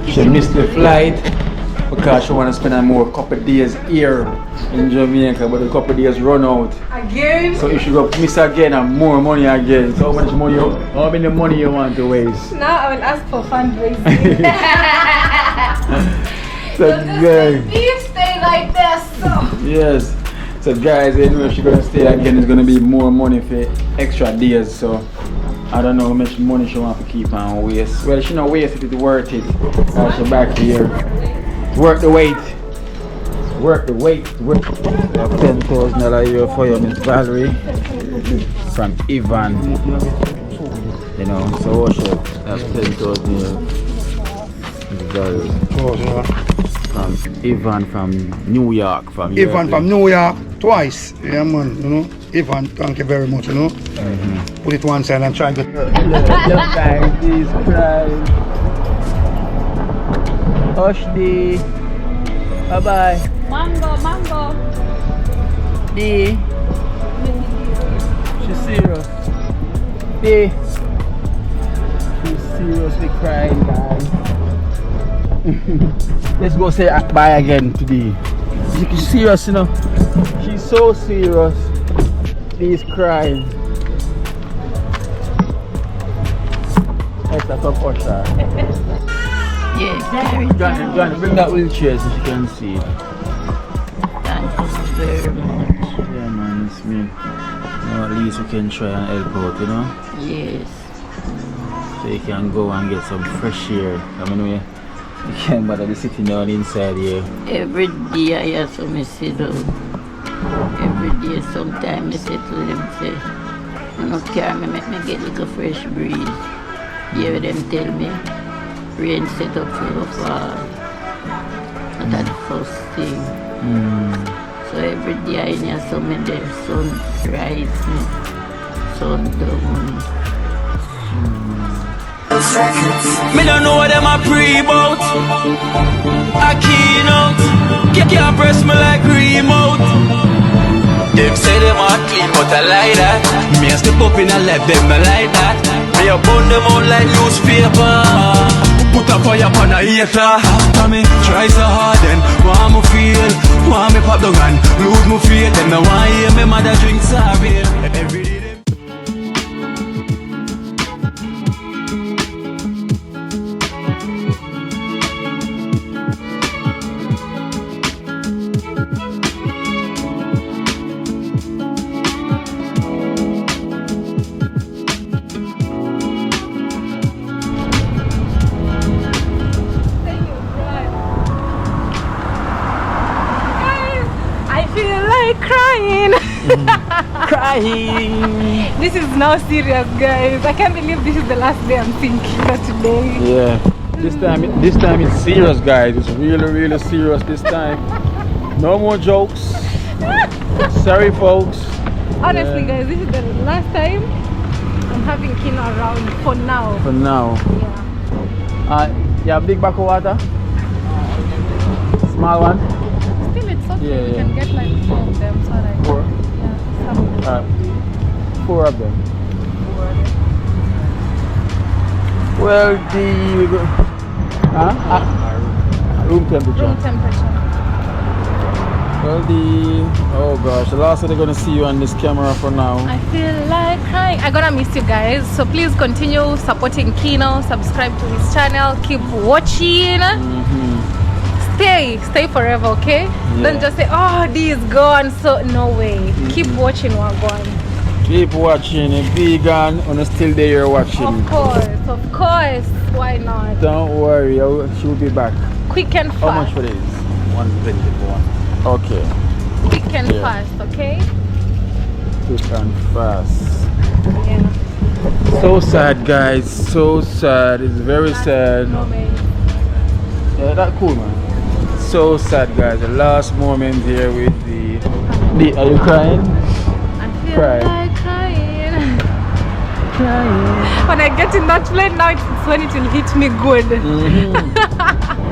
She missed the flight because she want to spend a more couple days here in Jamaica, but the couple days run out. Again? So if she go miss again and more money again, so how many money you want to waste? Now I will ask for fundraising. So guys, Please stay like this. yes. So guys, anyway, if she's gonna stay again, it's gonna be more money for extra days. So I don't know how much money she want to keep on waste. Well, she not waste it, it's worth it. She back here. Work the weight. Work the weight. Work. $10,000 here for you, Miss Valerie. From Ivan. You know, so what's up? That's $10,000 here. Miss Valerie. From Ivan from New York. Ivan from New York twice. Yeah man, you know. Ivan, thank you very much, you know. Put it one side and try to Look guys, this crying. Hush bye bye. Mango. D. She's serious. D. She's seriously crying, guys. Let's go say bye again to D. She's serious, you know. She's so serious. He's crying. Let's come push her. Yes, Johnny, bring that wheelchair so she can see it. thank you very much. Yeah man, it's me. You know, at least we can try and help out, you know? Yes. So you can go and get some fresh air. I mean, you can't bother be sitting down inside here. Every day I have some sit down. Every day, sometimes I say to them, say, I don't care, make me get like a fresh breeze. Yeah, them tell me, rain set up for the fall. But that's the first thing. So every day I hear something there, sun rising, sun down. Me don't know what them a pre about. I keynote, can't press me like remote. Them say them a clean, but I like that. Me a step up in a left, them not like that. Me a burn them out like newspaper. Put a fire upon a hater. After me try so hard, then want me feel, want me pop down and lose me faith. Them no want hear me mother drink sorry. Every day. Crying. This is now serious, guys. I can't believe this is the last day I'm thinking that today. Yeah. This time it's serious, guys. It's really serious this time. No more jokes. Sorry, folks. Honestly, guys, this is the last time I'm having Kino around for now. For now. Yeah. Yeah, big bag of water. Small one. Still, it's okay. Yeah, You can get like 4 of them. So like, 4. yeah, some. 4 of them. Well, room temperature. Room temperature. Well, oh gosh, the last time they're gonna see you on this camera for now. I feel like crying. I'm gonna miss you guys, so please continue supporting Kino. Subscribe to his channel. Keep watching. Stay forever, okay? Yeah. Don't just say, oh, this is gone. So no way. Keep watching Wagwan. Keep watching. Vegan, and still there you're watching. Of course. Why not? Don't worry, she'll be back. Quick and fast. How much for this? 120 for one. Okay. Quick and fast, okay? Quick and fast. Yeah. So sad, guys. So sad. It's very sad. Yeah, that cool, man. So sad, guys. The last moment here with the are you crying? I feel like crying. When I get in that plane now, it's when it will hit me good.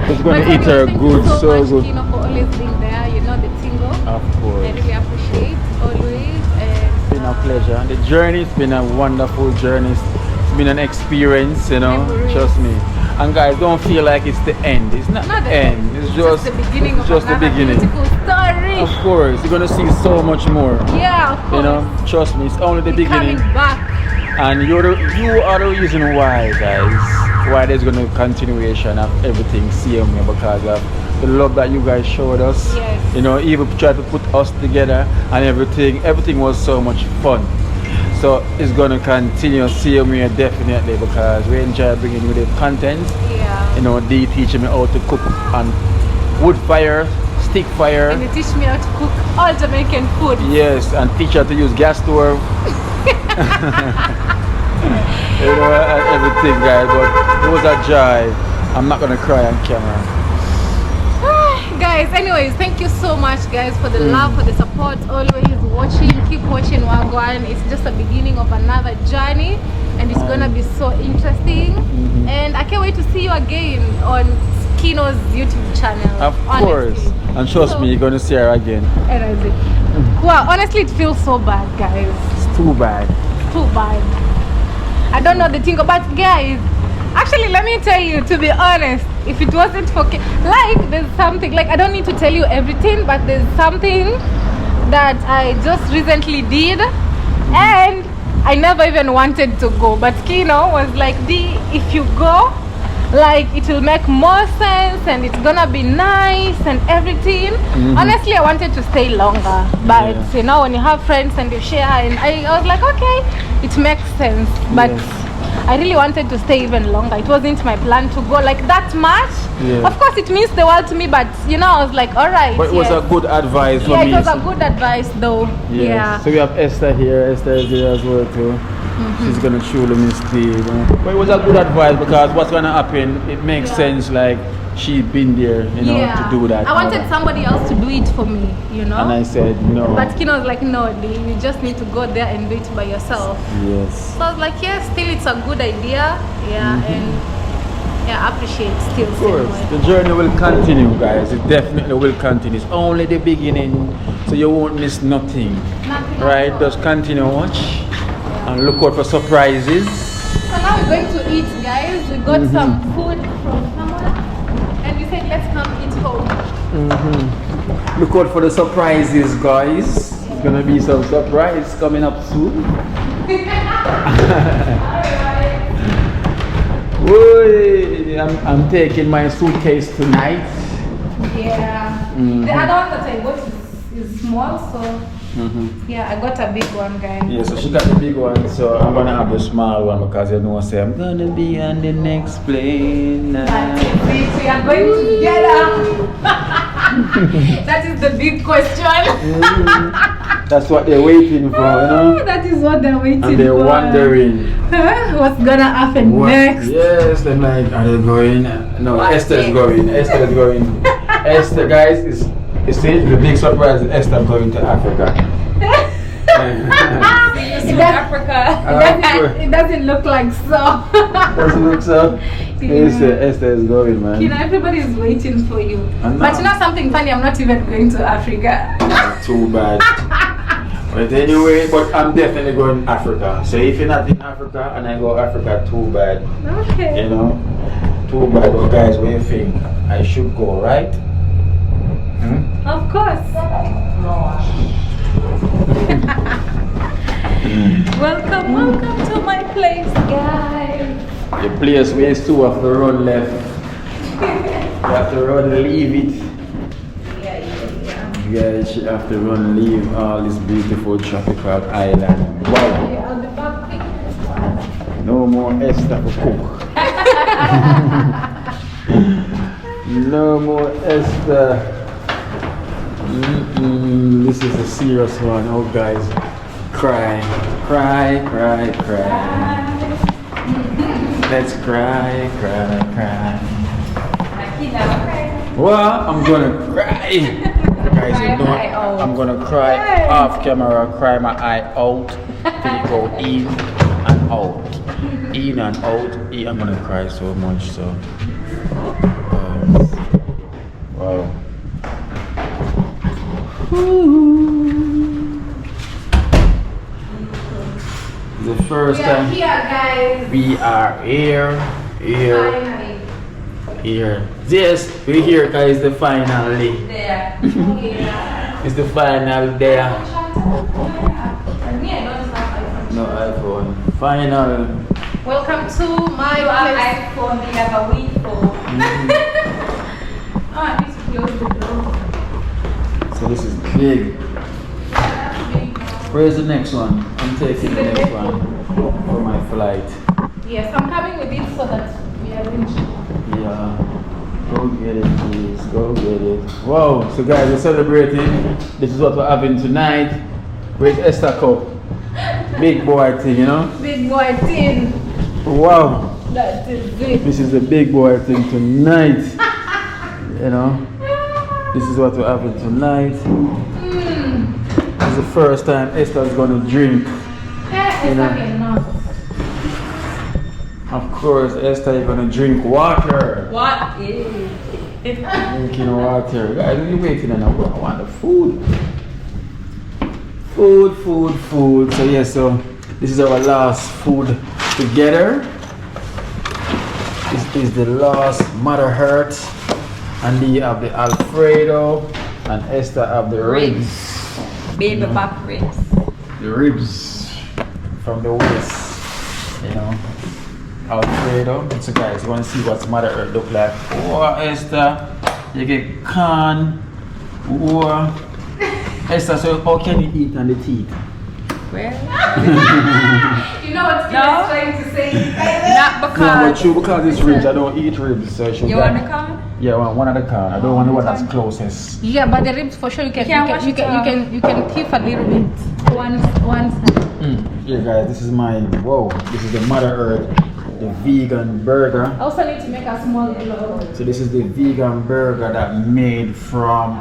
It's going to hit her good, so much, good. Kino, for always being there. You know the tingle. Of course. I really appreciate always. It's been a pleasure. The journey's been a wonderful journey. It's been an experience, you know. Memories. Trust me. And guys, don't feel like it's the end. It's not the end. It's just the beginning of just the another beginning. beautiful story. Of course, you're gonna see so much more. Yeah, of course. You know, trust me, it's only the beginning. Coming back. And you are the reason why, guys. Why there's gonna be continuation of everything CMA, because of the love that you guys showed us. Yes. You know, even tried to put us together and everything. Everything was so much fun. So it's gonna continue CMA definitely, because we enjoy bringing you the content. Yeah. You know, they teaching me how to cook on wood fire, stick fire. And you teach me how to cook all Jamaican food. Yes, and teach her to use gas stove. You know, and everything, guys. But it was a joy. I'm not gonna cry on camera. Guys, anyways, thank you so much, guys, for the love, for the support, always watching. Keep watching Wagwan. It's just the beginning of another journey, and it's gonna be so interesting. And I can't wait to see you again on Kino's YouTube channel. Of course. honestly. And trust me, you're gonna see her again. Wow, honestly, it feels so bad, guys. It's too bad. Too bad. I don't know the thing about guys. Actually, let me tell you, to be honest, if it wasn't for like, there's something, like, I don't need to tell you everything, but there's something that I just recently did, and I never even wanted to go, but Kino was like, D, if you go, like, it will make more sense and it's gonna be nice and everything. Honestly, I wanted to stay longer, but you know, when you have friends and you share, and I was like, okay, it makes sense, but I really wanted to stay even longer. It wasn't my plan to go like that much. Of course, it means the world to me, but you know, I was like, all right. But it was a good advice for me. Yeah, it was a good advice though. Yeah. So we have Esther here. Esther is here as well too. She's gonna truly miss the. But it was a good advice, because what's gonna happen, it makes sense. Like, she'd been there, you know, to do that. I wanted somebody else to do it for me, you know. And I said no. But Kino was like, no, D, you just need to go there and do it by yourself. Yes. So I was like, yeah, still it's a good idea. Yeah, and yeah, I appreciate still. Of course, the journey will continue, guys. It definitely will continue. It's only the beginning, so you won't miss nothing. Right? Just continue watch and look out for surprises. So now we're going to eat, guys. We got some food from somewhere, and we said let's come eat home. Look out for the surprises, guys. There's gonna be some surprise coming up soon. Whoa, I'm taking my suitcase tonight. Yeah. The other one that I got is small, so yeah, I got a big one, guys. Yeah, so she got the big one, so I'm gonna have the small one, because you know, say I'm gonna be on the next plane now. We are going together. That is the big question. That's what they're waiting for, you know. That is what they're waiting for. And they're wondering what's gonna happen next. Yes, they're like, are they going? No, Esther is going. Esther is going. Esther, guys, is the big surprise is Esther going to Africa. It doesn't look like so. Doesn't look so? Esther is going, man. You know, everybody is waiting for you. And but you know something funny, I'm not even going to Africa. Too bad. But anyway, but I'm definitely going to Africa. So if you're not in Africa and I go Africa, too bad. Okay. You know? Too bad. But guys, what do you think? I should go, right? Of course. Welcome to my place, guys. The place where you still have to run left. You have to run, leave it. You guys have to run, leave all this beautiful tropical island. Wow. No more Esther for cook. No more Esther. This is a serious one. Oh, guys. Cry. Let's cry. Well, I'm gonna cry. Guys, you know, I'm gonna cry off camera, cry my eye out. Till it go in and out. In and out. I'm gonna cry so much, so. Wow. The first time here, guys. we are here. Finally. here. Yes, we're here because it's the final day. There. It's the final day. No iPhone. Final. Welcome to my place. iPhone, we have a Wii phone. Oh, I need to close the door. So this is big. Where's the next one? I'm taking the next one for my flight. Yes, I'm coming with it so that we arrange. Yeah. Go get it, please. Go get it. Wow. So guys, we're celebrating. This is what we're having tonight. With Esther cup. Big boy thing, you know? Big boy tin. Wow. That is it. This is the big boy thing tonight. You know? This is what we're having tonight. This is the first time Esther's gonna drink. You know? Of course, Esther, you're gonna drink water. What is Drinking water. Guys, we're waiting and I want the food. Food. So yeah, so this is our last food together. This is the last Mother Hurt. And you have the Alfredo and Esther have the ribs. baby back ribs? The ribs from the waist, you know. Alfredo. So guys, you want to see what's Mother Earth look like? Oh, Esther, you get corn. Oh, Esther, so how can you eat on the teeth? Well, you know what Kima's trying to say? Not because. No, but true, because it's ribs. I don't eat ribs, so You want the corn? Yeah, I want one of the corn. I don't want the one that's closest. Yeah, but the ribs for sure you can keep a little bit. One side. Yeah, guys, this is my This is the Mother Earth, the vegan burger. I also need to make a small little. So this is the vegan burger that made from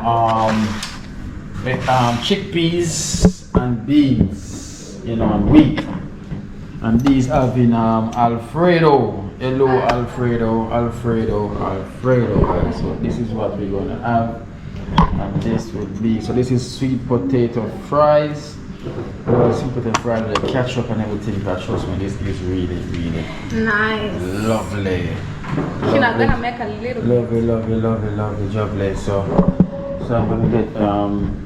chickpeas and beans, you know, and wheat. And these have been Alfredo. Hello, Alfredo. Guys. So this is what we're gonna have, and this would be. So this is sweet potato fries. Sweet potato fries with the ketchup and everything. But trust me, this is really Nice. lovely. You're not gonna make a little. Lovely jubbly. So I'm gonna get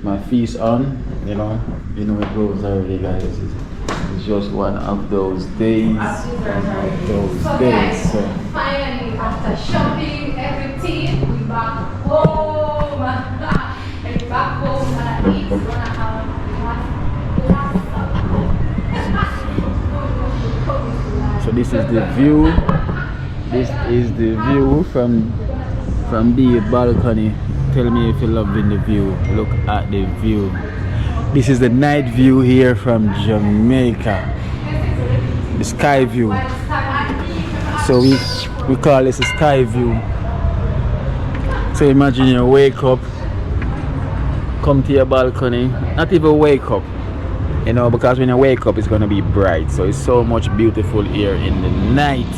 my feast on. You know it goes already, guys. It's just one of those days. So finally, after shopping everything, we back home. And we back home and eat. Gonna have So this is the view. This is the view from the balcony. Tell me if you're loving the view. Look at the view. This is the night view here from Jamaica. The sky view. So we call this a sky view. So imagine you wake up, come to your balcony, not even wake up, you know, because when you wake up it's gonna be bright. So it's so much beautiful here in the night.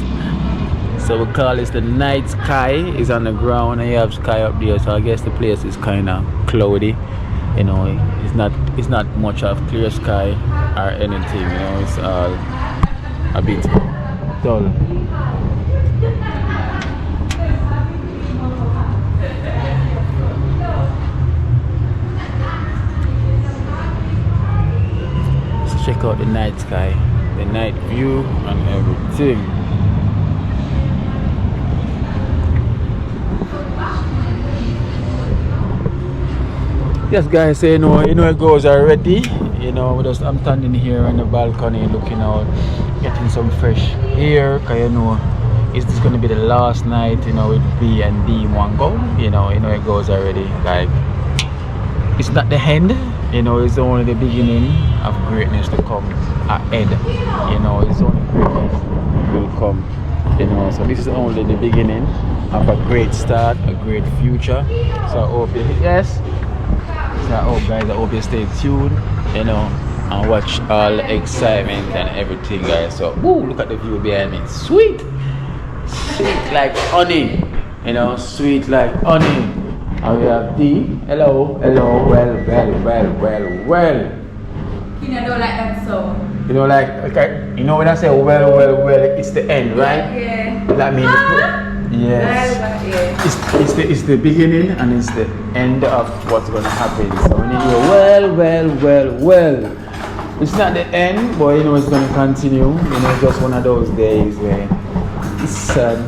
So we call this the night sky. Is on the ground and you have sky up there. So I guess the place is kinda cloudy. You know, it's not much of clear sky or anything, you know, it's all a bit dull. Let's check out the night sky, the night view and everything. Yes, guys, so you know it goes already. You know, I'm standing here on the balcony looking out, getting some fresh air. Cause you know, is this gonna be the last night? You know, with B and D one go. You know it goes already. Like it's not the end. You know, it's only the beginning of greatness to come ahead. You know, it's only greatness will come. You know, so this is only the beginning of a great start, a great future. So I hope So I hope you stay tuned, you know, and watch all the excitement and everything, guys. So, woo, look at the view behind me. Sweet like honey, you know, sweet like honey. And we have D. Hello, well. You know, don't like that song. You know, like, okay, you know when I say well, it's the end, right? Yeah. That means Yes. It's the beginning and it's the end of what's gonna happen. So when you hear well. It's not the end, but you know it's gonna continue. You know, it's just one of those days where it's sad.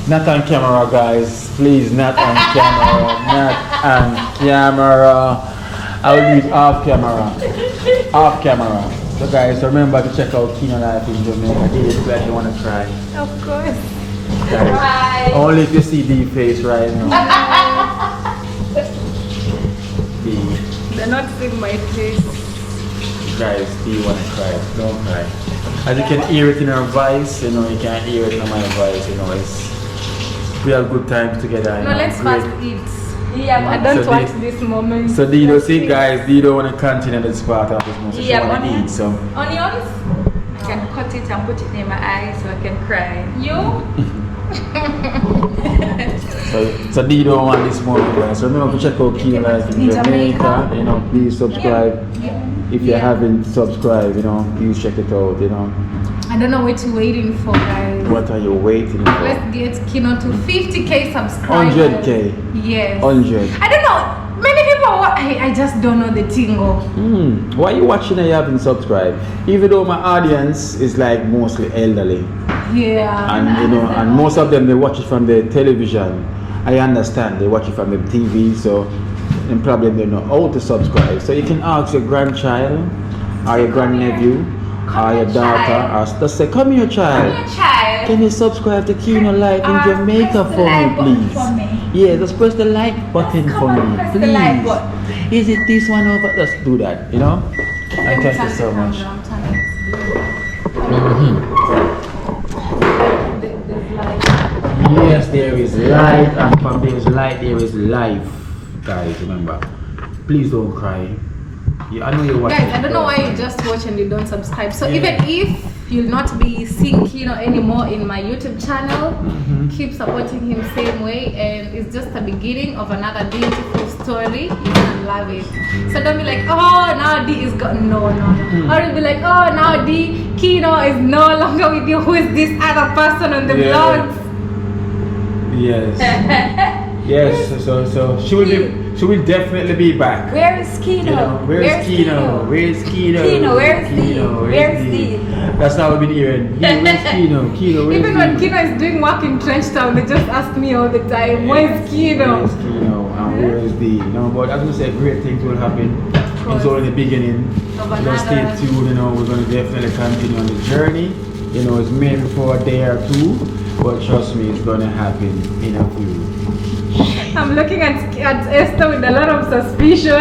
Not on camera, guys. Please, not on camera. Not on camera. I'll do it off camera. Off camera. So, guys, remember to check out Kino Life in Jamaica. Did it like you want to cry? Of course. Guys, only if you see the face right now. They're not seeing my face. Guys, do you want to cry? Don't cry. As you can hear it in her voice, you know, you can hear it in my voice, you know, we have good times together. No, let's fast eat. Yeah, I don't want this moment. So Dido, see guys, Dido want to continue this part of this moment. So she want to eat some. Onions? I can cut it and put it in my eyes so I can cry. You? So Dido want this moment, guys. So remember to check out Kino Life in Jamaica. You know, please subscribe. If you haven't subscribed, you know, please check it out, you know. I don't know what you're waiting for, guys. What are you waiting for? Let's get Kino to 50k subscribers. 100k. Yes. 100. I don't know. Many people, I just don't know the tingle. Why are you watching and you haven't subscribed? Even though my audience is like mostly elderly. Yeah. And you know, and most of them they watch it from the television. I understand they watch it from the TV, so and probably they know how to subscribe. So you can ask your grandchild or your grandnephew or your daughter or just say, come here child. Come here, child. Can you subscribe to Kino Life in Jamaica for me, please? Yeah, just press the like button for me, please. Is it this one over? Let's do that, you know? And thank you so much. Yes, there is light, and from there is light, there is life. Guys, remember, please don't cry. Yeah, I know you're watching. Guys, I don't know why you just watch and you don't subscribe. So even if you'll not be seeing Kino anymore in my YouTube channel, keep supporting him same way, and it's just the beginning of another beautiful story. You're gonna love it. So don't be like, oh, now D is gone. No. Or you'll be like, oh, now Kino is no longer with you. Who is this other person on the vlogs? Yes. Yes. So she will definitely be back. Where is Kino? You know, where's Kino? Where's Kino? Kino, where's Kino? Where's D? That's how we've been hearing. Where's Kino? Kino, where's Even when Kino is doing work in Trench Town, they just ask me all the time, where's Kino? Where's Kino? And where's D? You know, but as we said, great things will happen. It's only the beginning. Just stay tuned, you know, we're going to definitely continue on the journey. You know, it's maybe for a day or two, but trust me, it's going to happen in a few. I'm looking at Esther with a lot of suspicion.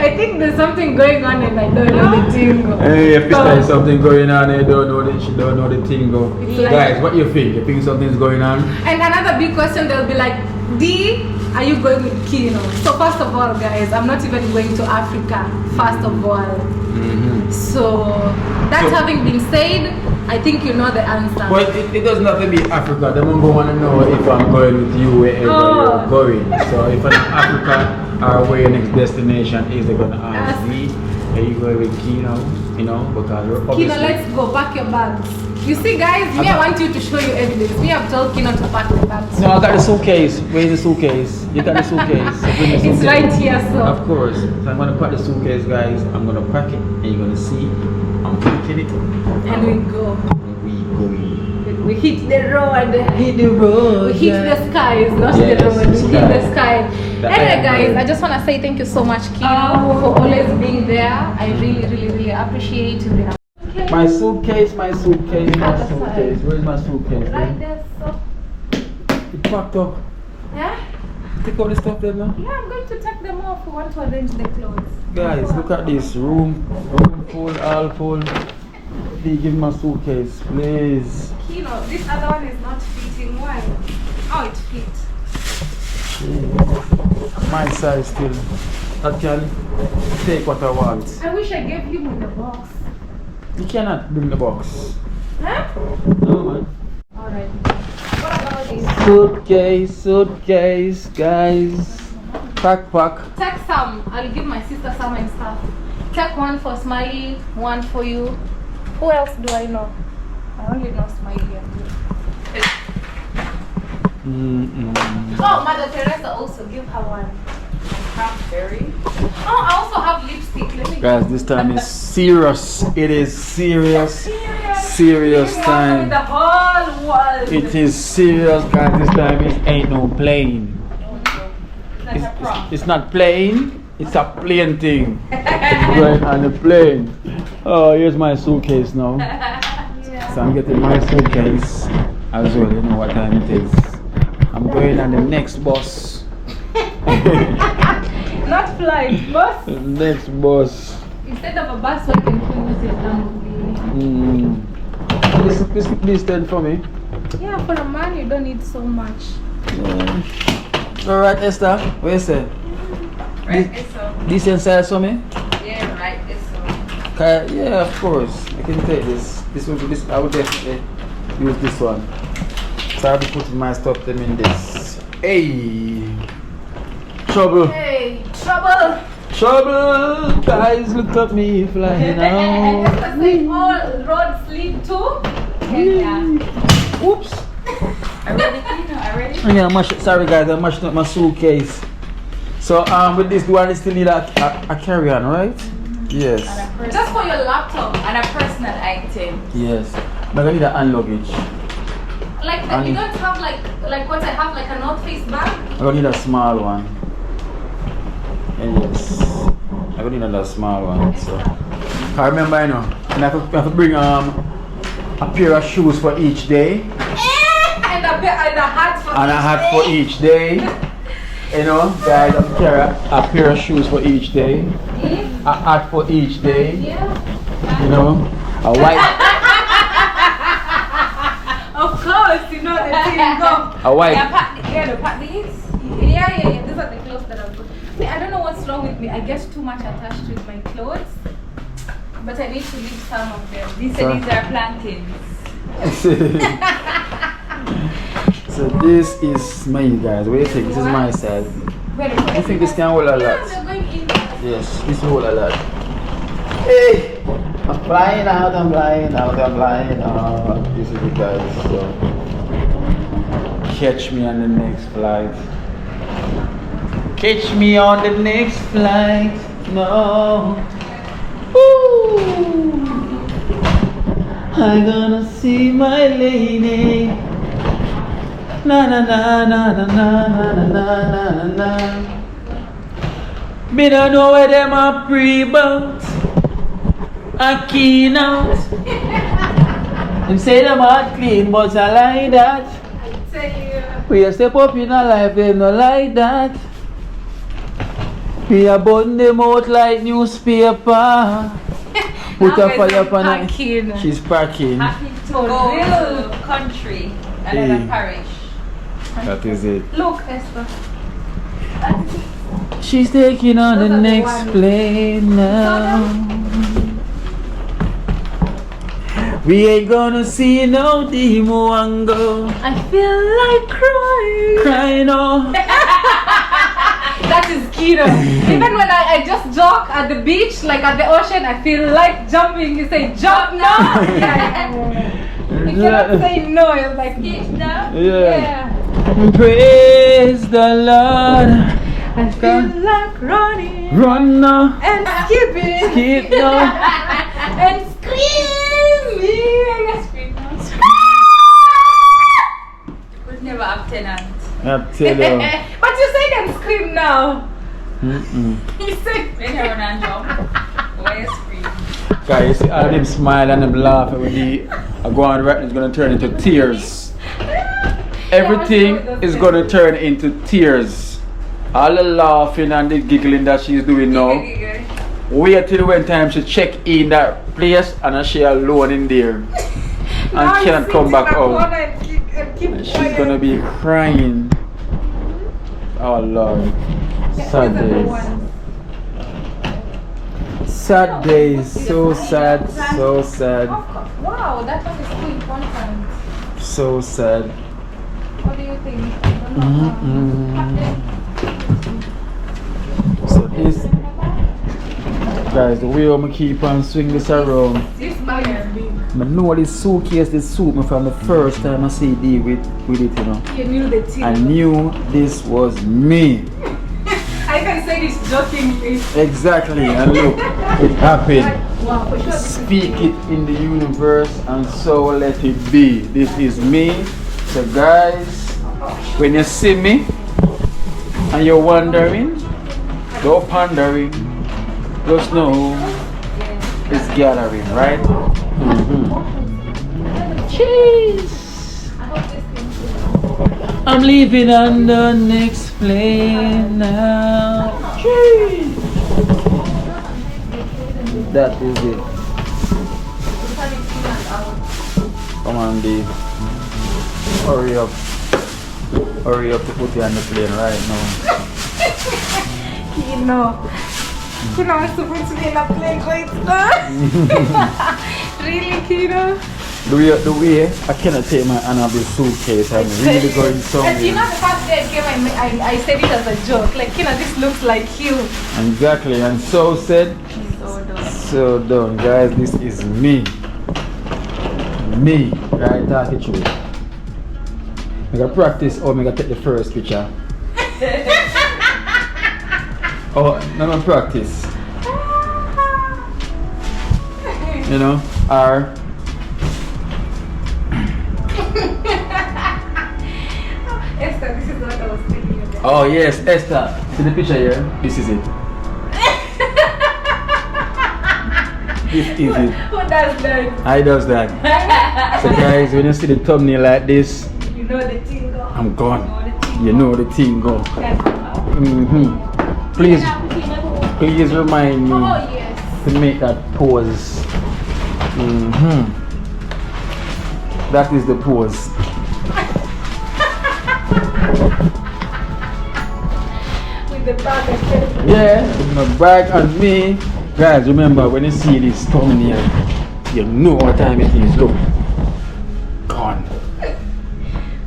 I think there's something going on and I don't know the tingle. Hey, if there's something going on and you don't know that she don't know the tingle. Guys, what you think? You think something's going on? And another big question, they'll be like, D, are you going with Kino? So first of all, guys, I'm not even going to Africa, first of all. So that having been said, I think you know the answer. But it doesn't have to be Africa. They won't want to know if I'm going with you wherever you're going. So if I'm in Africa or where your next destination is, they're going to ask me, are you going with Kino? You know, because you're Kino, let's go, pack your bags. You see, guys, I want you to show you evidence. We have told Kino to pack the bags. No, I got the suitcase. Where's the suitcase? You got the suitcase. So bring the It's suitcase. right here, so. Of course. So I'm going to pack the suitcase, guys. I'm going to pack it, and you're going to see I'm picking it. And we go. We going. We hit the road. Hit the road. We hit the skies, not the road. We hit the sky. Anyway, guys, I just want to say thank you so much, Kino, for always being there. I really, really, really appreciate you. My suitcase. Where's my suitcase? Right there, so. It's packed up. Yeah? Take all the stuff there now. Yeah, I'm going to take them off. We want to arrange the clothes. Guys, look at this room full, all full. Please give me my suitcase, please. Kino, this other one is not fitting. Why? Oh, it fits. My size still. That can take what I want. I wish I gave him with the box. You cannot bring the box. Huh? No, man. Alright. What about this? Suitcase, guys. Pack. Take some. I'll give my sister some and stuff. Take one for Smiley, one for you. Who else do I know? I only know Smiley and you. Oh, Mother Teresa also give her one. Cranberry. Oh, I also have lipstick. Let me Guys, this time is serious. It is serious. Serious time. The whole world. It is serious, guys. This time it ain't no plane. It's not plane. It's a plane thing. It's going on the plane. Oh, here's my suitcase now. So I'm getting my suitcase as well. You know what time it is. I'm going on the next bus. Not flight, bus. The next bus. Instead of a bus, we can use it Lamborghini. This stand for me. Yeah, for a man, you don't need so much. Alright, Esther. What you say? Right, it's so. This inside for me? Yeah, right, it's so. Yeah, of course. I can take this. This I would definitely use this one. So I'll be putting my stuff them in this. Hey! Trouble! Hey, trouble! Trouble! Guys, look at me flying And out. Esther say all roads lead to. Yeah. Oops! Are we ready? Are we ready? Yeah, sorry guys, I mashed up my suitcase. So with this, do I still need a carry-on, right? Yes. Just for your laptop. And a personal item. Yes. But I need a hand luggage. Like you don't have like what I have, like a North Face bag? I'm gonna need a small one. Yes. I'm gonna need another small one. So I remember, and I have to bring a pair of shoes for each day. And a hat for And a hat for each day. You know, guys, I'm carry a pair of shoes for each day. A hat for each day. Yeah. You know, a white. Of course, you know the thing go. A white. Yeah, the pack these. Yeah. These are the clothes that I'm putting. I don't know what's wrong with me. I get too much attached with my clothes. But I need to leave some of them. These are plantains. So this is my guys. What do you think? This is my side. I think this can hold a lot. Yes, this will hold a lot. Hey! I'm flying out. This is it, guys. So catch me on the next flight. Catch me on the next flight. No. Ooh. I'm gonna see my lady. Na na na na na na na na na na. Me don't know where them are pre-bout. I keen out. Them say them are clean, but I like that. I tell you. We a step up in our life, they no like that. We a burn them out like newspaper. Put a fire upon her. She's packing. Happy to go to country, another parish. That is it. Look, Esther. She's taking on the next plane now. We ain't gonna see no demo and go. I feel like crying. Crying on. That is keto. Even when I just jog at the beach, like at the ocean, I feel like jumping. You say jump now. You cannot say no. You're like skip now. Yeah. Praise the Lord. I feel like running. Run now. And skipping. Skip now. And screaming. Scream now. Could never have tenant. I tell you. But you say them scream now. You say When you run and jump, why you scream? Guys, you see all them smile and them laugh when they go on right, it's gonna turn into tears. Everything is gonna turn into tears. All the laughing and the giggling that she's doing now. Wait till when time she check in that place and she alone in there and cannot come back out. And she's gonna be crying. Oh Lord. Sad days. Sad days. So sad. So sad. wow, that one is too important. So sad. What do you think? I don't know. guys, the way I'm keep on swing this around. This bag is big. I know this suitcase, this suit me from the first time I see D with it, you know. You knew the thing. I knew this was me. I can say this jokingly. Exactly, and look, it happened. Wow, for sure. Speak it in the universe and so let it be. This is me. So guys, when you see me and you're wondering, go pondering, just know it's gathering, right? Cheese. I'm leaving on the next plane now. Cheese. That is it. Come on, Dave. Hurry up. Hurry up to put you on the plane right now. Kino wants to put me in a plane right now. Really, Kino? The way I cannot take my hand off this suitcase. I'm really going somewhere. You know, the first day I came, I said it as a joke. Like, this looks like you. Exactly, and so said, so done. Guys, this is me. Me, right? That's the truth. I gotta practice or I gotta take the first picture. Oh, no practice. You know, or Esther, this is what I was thinking about. oh yes, Esther. See the picture here? This is it. This is it. Who does that? I does that. So guys, when you see the thumbnail like this, You know the thing go. I'm gone. You know the thing go. Please remind me Oh, yes. to make that pose. That is the pose. With the bag and everything. Yeah, with my bag and me. Guys, remember when you see this thumbnail, you know what time it is. Look, gone.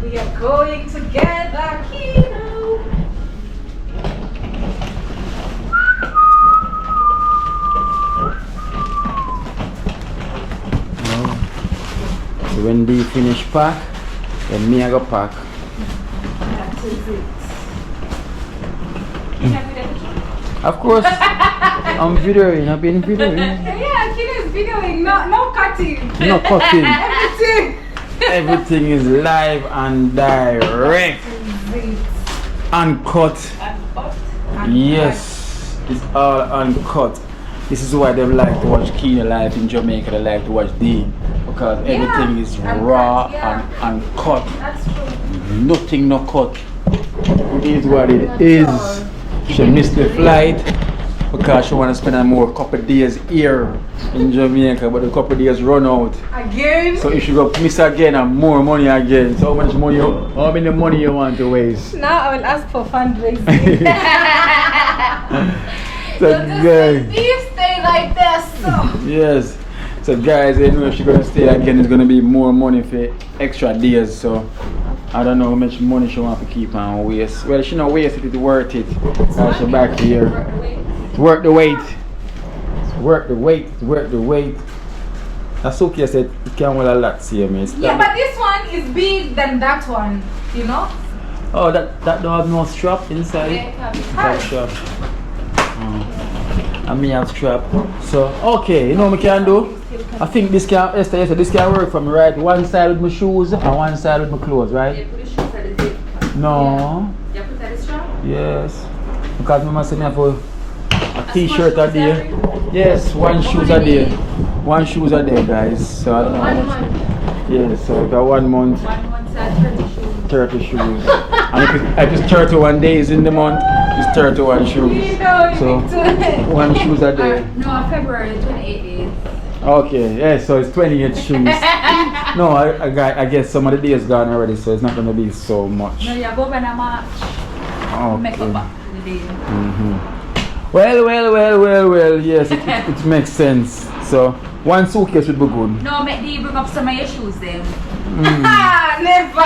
We are going together, Kino. So when they finish pack, then me I go pack. That is it. Of course, I'm videoing. I've been videoing. Yeah, Kino is videoing. No cutting. No cutting. Everything. Everything is live and direct. Uncut. Yes, it's all uncut. This is why they like to watch Kino live in Jamaica. They like to watch D because everything is raw and uncut. That's true. Nothing no cut. It is what it is. She missed the flight because she want to spend a more couple days here in Jamaica, but the couple days run out. Again? So if you go miss again and more money again. So how many money you want to waste? Now I will ask for fundraising. So guys, Please stay like this. So. yes. So guys, I know if she's gonna stay again, it's gonna be more money for extra days. So I don't know how much money she want to keep on waste. Well, she not waste it, it's worth it. She back here. Work the weight. Work the weight. Work the weight. That's okay. I said it can well a lot, see me. Yeah, but this one is big than that one, you know? Oh, that don't have no strap inside. Yeah, it Have has. strap. I may have strap. So okay, you know what I can do? I think this can, Esther, this can work for me, right? One side with my shoes and one side with my clothes, right? You put the shoes at the zip. No. You put at the strap? Yes. Because Mama said me have a t-shirt a day. Yes, one shoes a day. One shoes a day, guys. So I don't know. 1 month. Yes, so I got 1 month. 1 month, 30 shoes. 30 shoes. And if it's 31 days in the month, it's 31 shoes. So 1 shoes a day. No, February, 28 days. Okay, yeah, so it's 28 shoes. No, I guess some of the days gone already, so it's not gonna be so much. No, you go by March. Make Okay. up back the day. Well, yes, it makes sense. So, one suitcase would be good. No, make the bring up some of your shoes then. Never.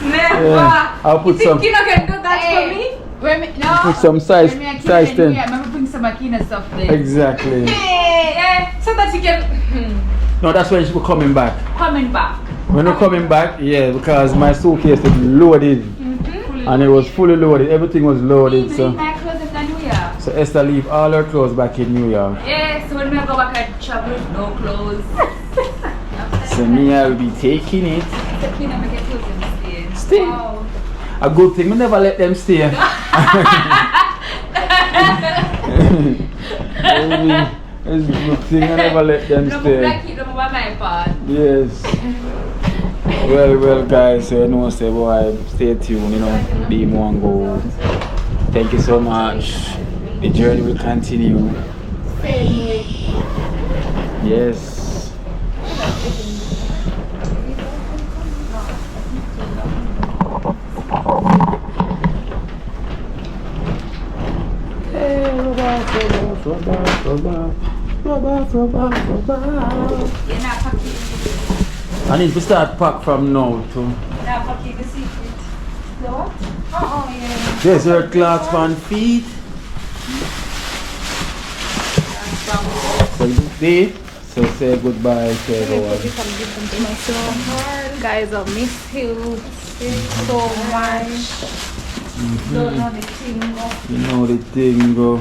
Never. Yeah, I'll put You think some. Kino can do that for me? No. Put some size 10. Yeah, remember bring some some Akina stuff there. Exactly. Yeah, so that you can No, that's when we're coming back. coming back. When we're coming back, yeah, because my suitcase is loaded. And it was fully loaded. Everything was loaded. Bring So my clothes in New York. so Esther leave all her clothes back in New York. Yeah, so when we go back and travel with no clothes. So me, I'll be taking it. The cleaner make your clothes in the Stay. Wow. A good thing, we never let them stay. It's a good thing, I never let them No, stay. I keep them over my part. Yes. Well, guys, so you know, say, boy, stay tuned, you know, be more and go. Thank you so much. The journey will continue. Yes. You're not packing. I need to start pack from now too. You're not packing the secret. The what? Oh, yeah. There's your clothes on feet. So today, so say goodbye to everyone. Guys, I miss you so much. Don't know the thing. You know the thing go.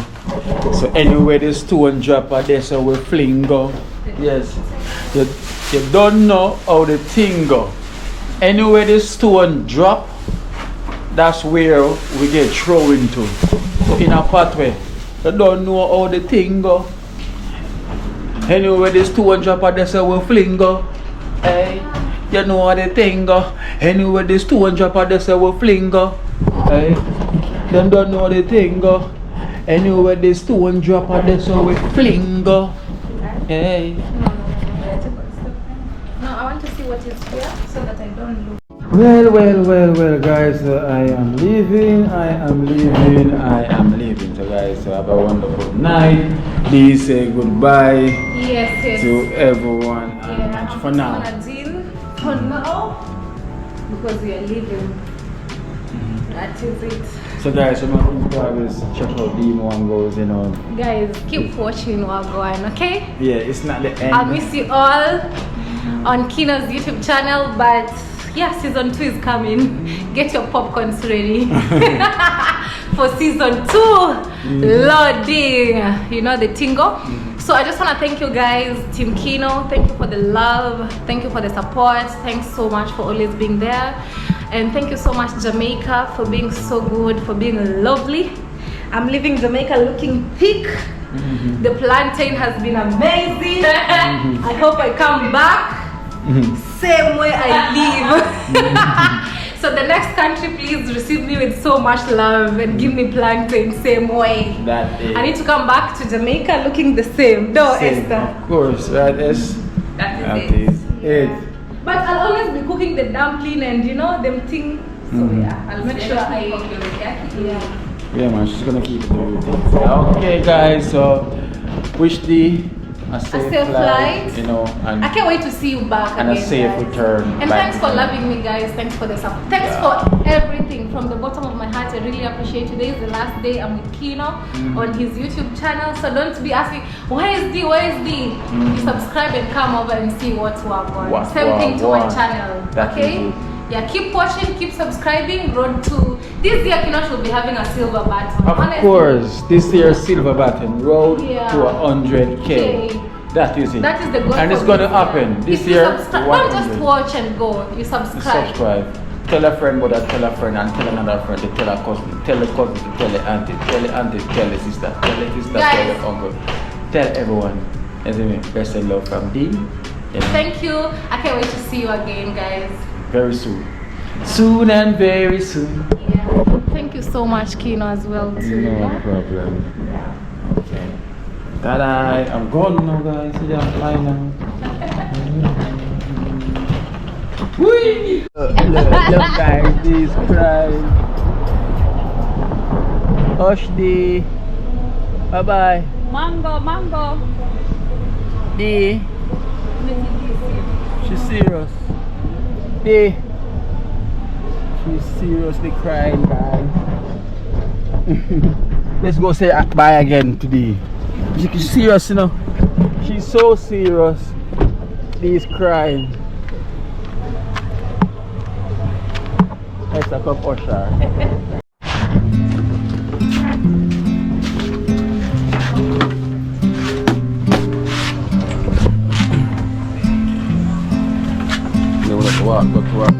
So anywhere the stone drop or there so we fling go. Yes. You don't know how the thing go. Anywhere the stone drop, that's where we get thrown into. So in a pathway. You don't know how the thing go. Anywhere the stone drop or there so we fling go. Hey, you know how the thing go. Anywhere the stone drop or there so we fling go. Hey, them don't know the thing go. Anywhere the stone drop or there so we fling go. Hey. No, I want to see what is here so that I don't look. Well, guys, I am leaving. So, guys, have a wonderful night. Please say goodbye Yes. to everyone. Yeah, For now. For now, because we are leaving. That is it. So, guys, I'm going to always check out Demo and goes, you know. Guys, keep watching while going, okay? Yeah, it's not the end. I'll miss you all on Kino's YouTube channel, but yeah, season 2 is coming. Get your popcorns ready for season 2. Loading, you know the tingo. So I just want to thank you guys, Team Kino. Thank you for the love. Thank you for the support. Thanks so much for always being there. And thank you so much, Jamaica, for being so good, for being lovely. I'm leaving Jamaica looking thick. The plantain has been amazing. I hope I come back same way I leave. So the next country, please receive me with so much love and give me plantain same way. That is. I need to come back to Jamaica looking the same. No, Same, Esther. of course, that is it. But I'll always be cooking the dumpling and you know them things. So yeah, I'll make sure I Yeah, man, she's gonna keep doing things. Okay, guys, so wish the a safe flight, you know, and I can't wait to see you back and again, a safe guys. return. And back thanks for again. loving me, guys. Thanks for the support. Thanks for everything from the bottom of my heart. I really appreciate. Today is the last day I'm with Kino on his YouTube channel. So don't be asking, where is D? Where is D? You subscribe and come over and see what's going. Same thing to my channel. That okay? Yeah, keep watching, keep subscribing. Road to this year, Kino should be having a silver button. Of Honestly, course, this year's silver button road Yeah. to 100K. That is it. that is the goal. And for it's gonna this happen year. this If you year. subscribe, don't just watch and go. You You subscribe. subscribe. Tell a friend, brother, tell a friend, and tell another friend, tell a cousin, tell a cousin, tell a auntie, tell a sister, tell a sister, Guys. tell a uncle, tell everyone. Isn't it? Best of love from D. You know, Thank you. I can't wait to see you again, guys. very soon. Soon and very soon. Yeah. Thank you so much, Kino, as well. Too. No problem. Okay. Ta-da! I'm gone now, guys. See, I'm flying now. Whee! Look, guys, this crying. Hush, D. Bye-bye. Mango. D. She's serious. D. She's seriously crying, guys. let's go say bye again today. She's serious, you know. She's so serious. She's crying. Let's come usher. Go to work.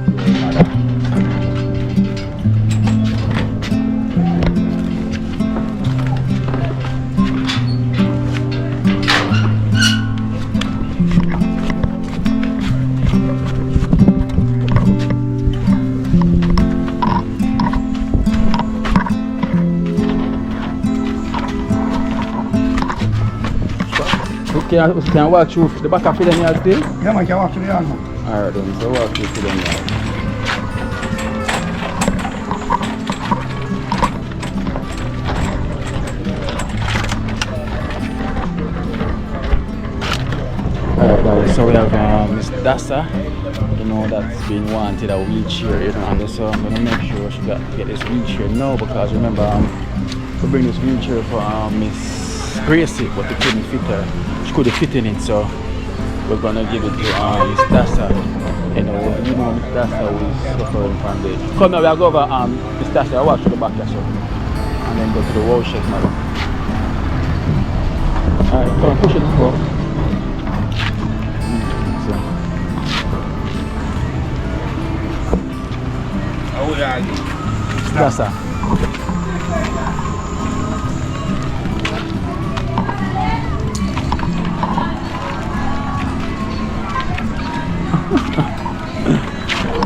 Can walk through the back of the yard still? Yeah, man, can walk to the yard, man. Alright then, so walk through to the yard. Alright guys, so we have Miss Dasa. You know, that's been wanted a wheelchair, you know, and so I'm gonna make sure she get this wheelchair now, because remember we bring this wheelchair for Miss Gracie, but they couldn't fit her. She couldn't fit in it, so we're gonna give it to Miss Dasa. You know Miss Dasa who's suffering from the. Come now, we'll go over Miss Dasa. I'll walk to the back there, so. And then go to the wall shed now. Alright, come on, push it before. So. How old are you? Miss Dasa.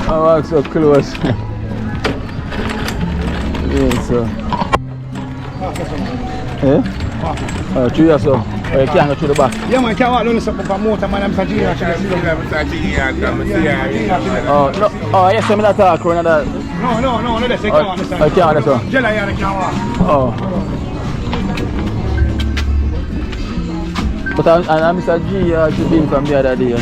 Oh, that's so close. Yeah, so. Eh? Oh, through here, so. Oh, you can't go through the back. Yeah, man, can't walk down the motor, man. I'm Mr. G. Oh, no. Oh, yes, I'm not talking about that. No, that's it. Oh, I can't, that's all. Jella, yeah, can't walk. Oh. But I'm Mr. G, she's been from the other day.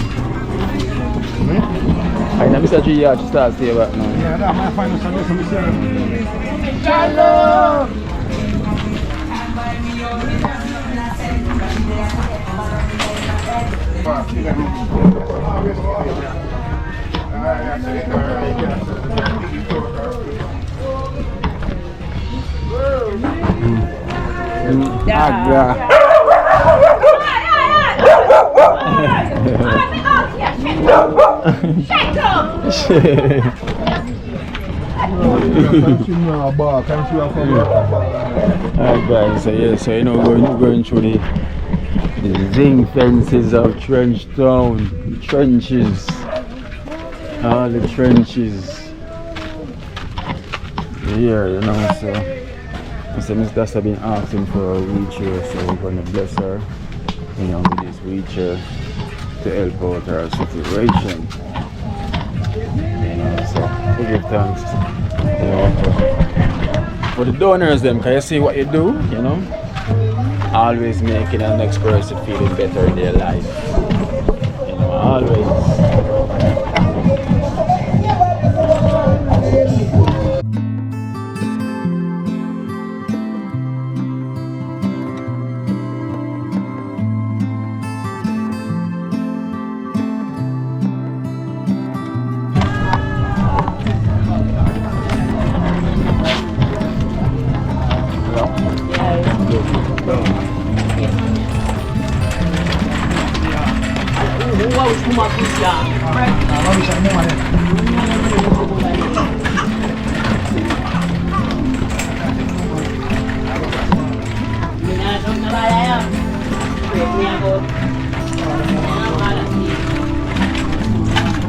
I know Mr. G, she starts here right now. Yeah, that's my final solution, Mr. Hello! Alright guys, so yeah, so you know going through the zinc fences of Trench Town, trenches, all the trenches here, you know, so Miss Dasa been asking for a wheelchair, so we're gonna bless her, you know, with this wheelchair to help out her situation. You know, so we give thanks, you know, for the donors them, can you see what you do, you know? Always making the next person feeling better in their life. You know, always.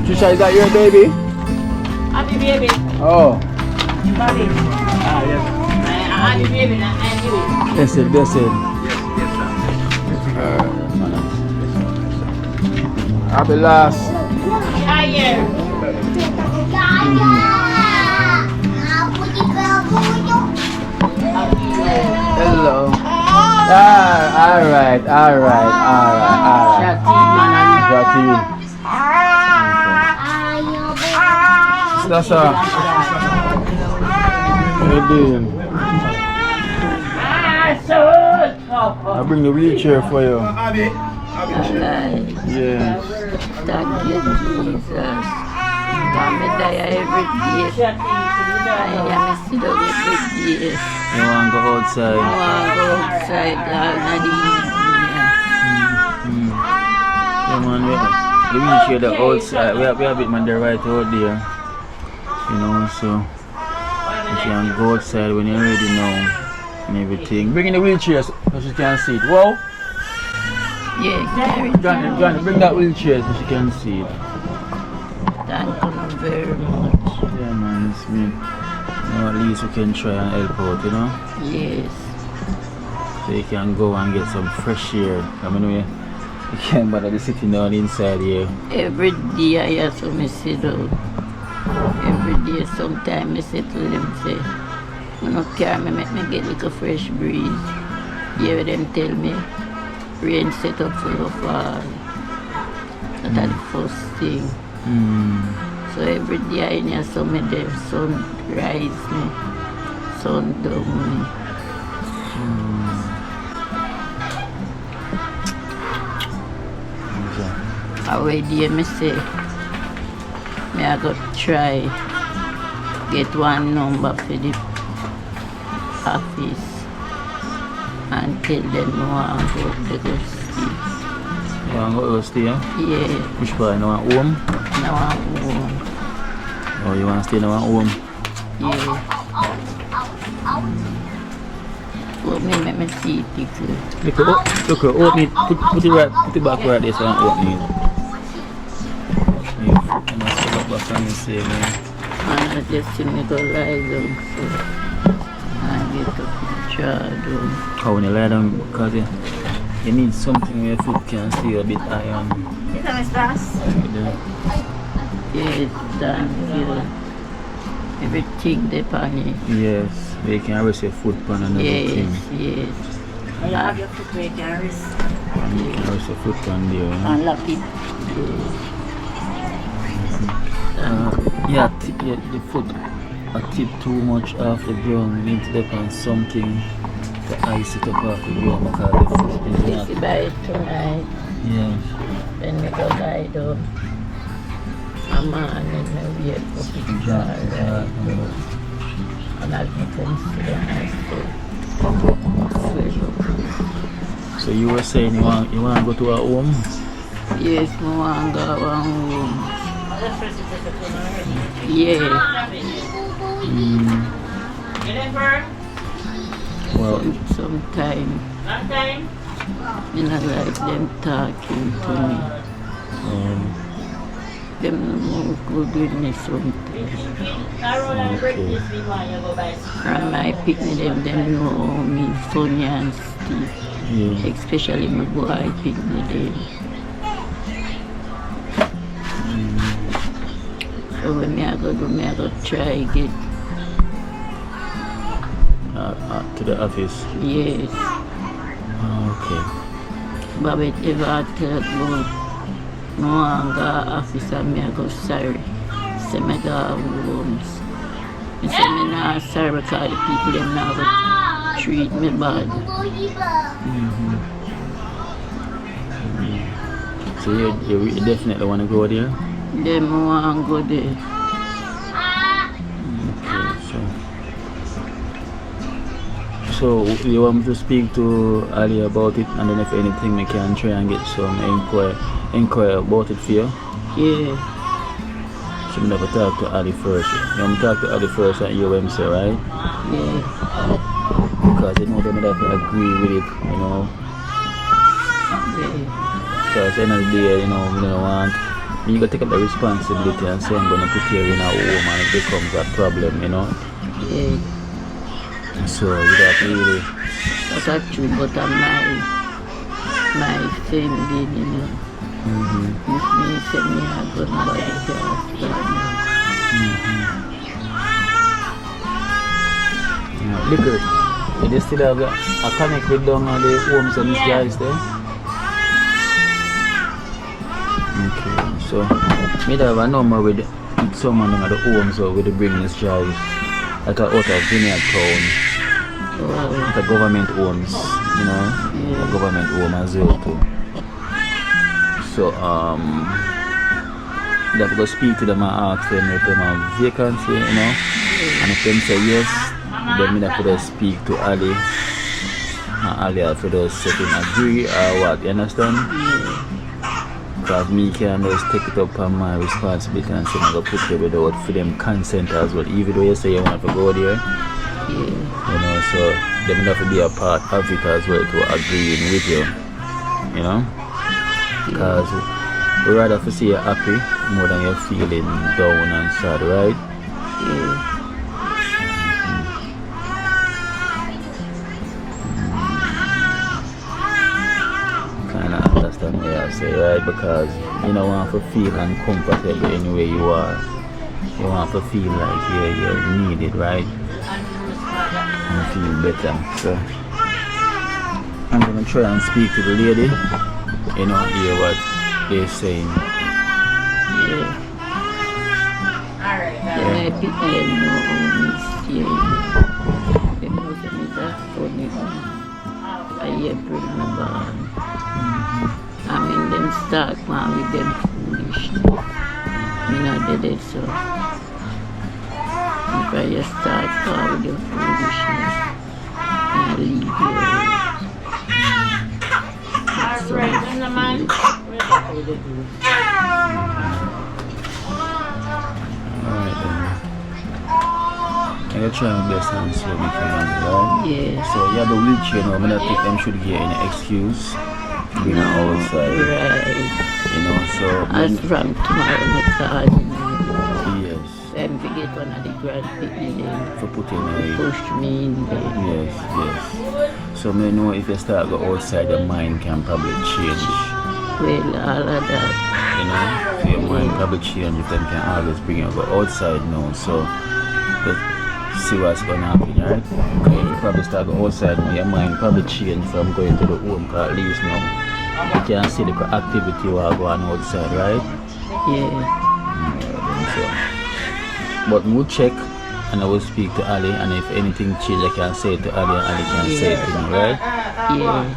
Trisha, is that your baby? Happy baby. Oh. Baby. Ah, yes. Happy baby. That's it, that's it. Happy last. Hello. Alright. Got you. That's how you doing? I bring the wheelchair for you. Abby. Yes. Thank you, Jesus. Come and die every day. I am sit down every day. You want to go outside? I want to go outside all the evening. Yeah, man, the wheelchair the outside. We have it, man, they're right out there. You know, so you can go outside when you're ready now and everything. Bring in the wheelchair so she can see it. Wow! Yeah, carry it. Johnny, bring that wheelchair so she can see it. Thank you very much. Yeah, man, it's me. You know, at least we can try and help out, you know? Yes. So you can go and get some fresh air. I mean, you can't bother be sitting down inside here. Every day I have to sit down. Every day, sometimes I say to them, say, you know, care me, make me get like a fresh breeze. Hear them tell me, rain set up for the fall. That's the first thing. So every day I need some of them, sun rise me, sun down me. Already me say, me I go try get one number for the office and tell them no one go to go see. You want to go stay? Yeah, Which part? You want home? no one home. Or you want to stay in one home? Yeah. But me make me see it because Look, open it, put it back right there so I can open it. Yeah, I'm going to set up back on the same, man. and I just see me go lie down so I get up and draw down. How when you lie down, because you need something where your foot can stay a bit high on. Yes, thank you. Everything depends. Yes, you can rest your foot on another thing. Yes. You have your foot where you can rest. You can rest your foot on there. You know? And lock it. Yeah, the foot a tip too much off the ground. You need to depend on something to ice it up off the ground because the foot is This is by tonight. Yes. Then we go lie down. A man in the wait for the jar right down. And I can see the So you were saying you want to go to a home? Yes, I want to go home. Yeah. Well, Sometime. You know, like them talking to me. Them no good with me sometimes. okay. From my picnic, them know me funny and stiff. Yeah. Especially my boy picnic them. So when I go try get To the office. yes. Okay. But whatever I tell about no one go office and me I go sorry. Say me go homes. I say me not sorry because the people them now go treat me bad. So you definitely want to go there? Them want go there. Okay, so you want me to speak to Ali about it, and then if anything, we can try and get some inquire about it for you. Yeah. So we never talk to Ali first. You want me to talk to Ali first and hear what him say, right? Yeah. Because you know they may have to agree with it, you know. Yeah. Because at the end of the day, you know, we don't want. You gotta take up the responsibility and say I'm gonna put you in a home and it becomes a problem, you know. Yeah. So you have to really. That's actually but my family, you know. If me say me I go nobody can Look at you still have a connect with down on the homes and these guys there? Okay, so me have a number with someone at the homes or with the bringing guys at out of Vineyard Town. The government owns you know, a government home as well too. So that we go speak to them and ask them if they have vacancy, you know. And if them say yes, then we have to speak to Ali. And Ali have to set him agree or what, you understand? Because me can just take it up on my responsibility and say I'm going to put you without for them consent as well. Even though you say you want to go there, you know, so they will have to be a part of it as well to agree with you, you know. Because we rather to see you happy more than you're feeling down and sad, right? Kinda understand what I say, right? Because you don't want to feel uncomfortable anywhere you are. You want to feel like you're needed, right? And feel better. So I'm gonna try and speak to the lady, you know, hear what they're saying. Alright, I think I know how they must have made that funny. I April, November. I mean, them start man with them foolishness. Me not did it, so if I just start with them foolishness, I leave you. Alright, then the man. Alright then. I'm gonna try my best and see what we can handle, right? Yeah. So you have the wheelchair now, I'm not think them should get any excuse being outside. Right. You know, so As from tomorrow, my card. yes. Then we get one of the grand people For putting away. push me in there. Yes, yes. So me know if you start go outside your mind can probably change. Well, all of that. You know? So your mind probably change if them can always bring you go outside now. So let's see what's gonna happen, right? Because if you probably start go outside now, your mind probably change from going to the home, because at least now you can see the activity while going outside, right? Yeah. So, but we'll check and I will speak to Ali, and if anything change I can say it to Ali and Ali can say it to me, right? Yeah.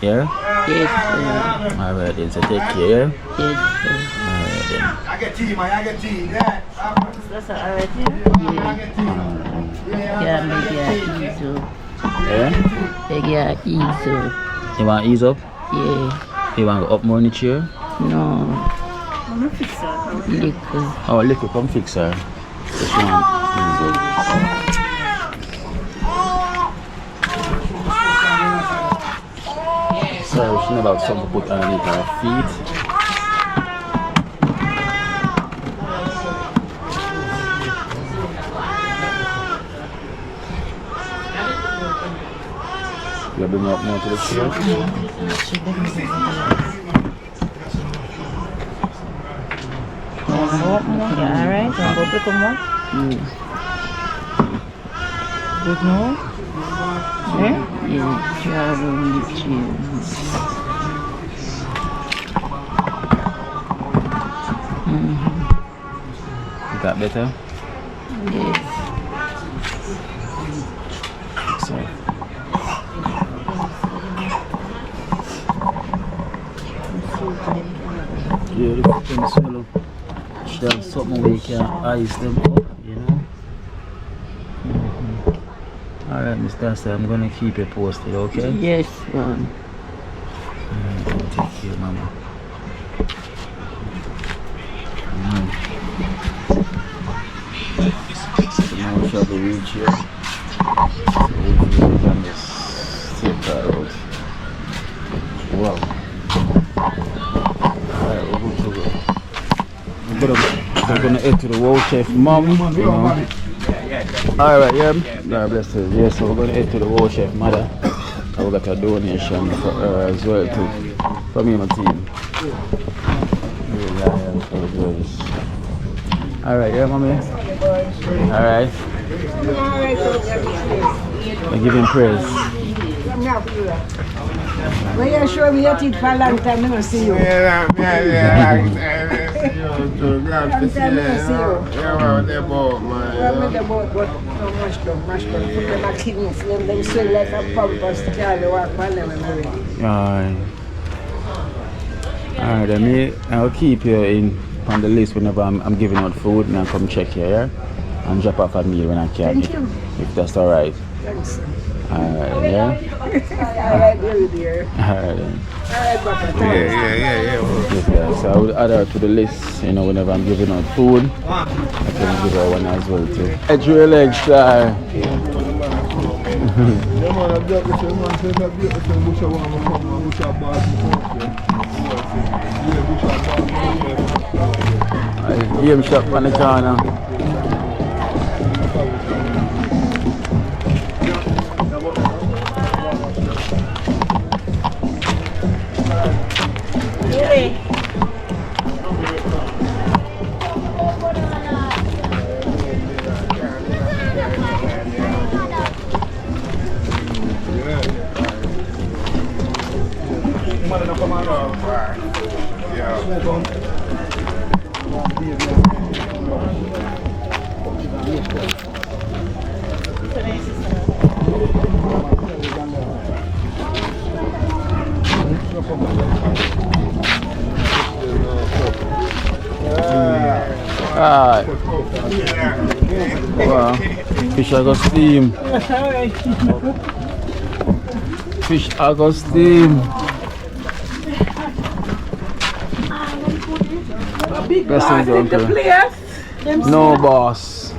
Yeah? Yes, sir. Alright then, so take care, yeah? Yes, sir. Alright then. I get tea, man. I get tea. Yeah. That's alright, yeah? Yeah, make your ease up. Yeah? Make your ease up. You want to ease up? Yeah. You want to go up more in the chair? No. I'm gonna fix that. Liquor. Oh, liquor, come fix her. So she want ease up. Sorry, she never have something to put underneath her feet. You bring her up more to the chair? Alright, I'm going to come on. Good now? Eh? Yeah, travel with you. Is that better? Yes. So. Yeah, the fucking swallow. She have something where you can ice them up, you know? Alright, Miss Dasta, I'm gonna keep you posted, okay? Yes, man. Take care, mama. So now we shall reach here. So hopefully we can just take that out. Wow. Alright, we're good to go. We're gonna head to the World Chef Mom, you know. Alright, yeah. God bless her. Yeah, so we're gonna head to the World Chef Mother. And we got a donation for her as well too. From me and my team. Alright, yeah, mommy. Alright. I give him praise. Well, you show me your teeth for a long time, I never see you. glad to see you. Yeah, well, they're both, man. They're both, but so much done, put them at Kingston, them swing like a pampas to carry walk on them and everything. Alright, I'll keep you on the list whenever I'm giving out food and I'll come check here, yeah? And drop off a meal when I can. Thank you. If that's alright. Thanks. Alright, yeah? Alright, dear. Alright then. Alright, Papa. Yes, yeah. So I would add her to the list, you know, whenever I'm giving out food. I can give her one as well too. Edge your legs, sir. Game shop on the corner. Alright. Wow. Fish I got steam. Fish I got steam. Best thing going to. No boss.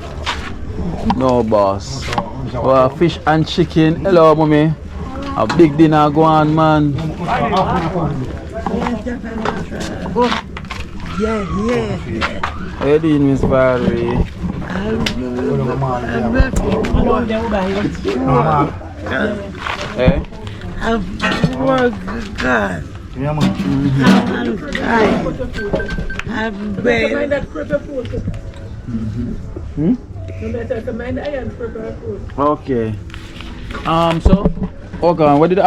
No boss. Well, fish and chicken. Hello, mommy. A big dinner go on, man. Yeah. How you doing, Miss Valerie? Eh? I've worked God. I've been. Okay. So, okay, what did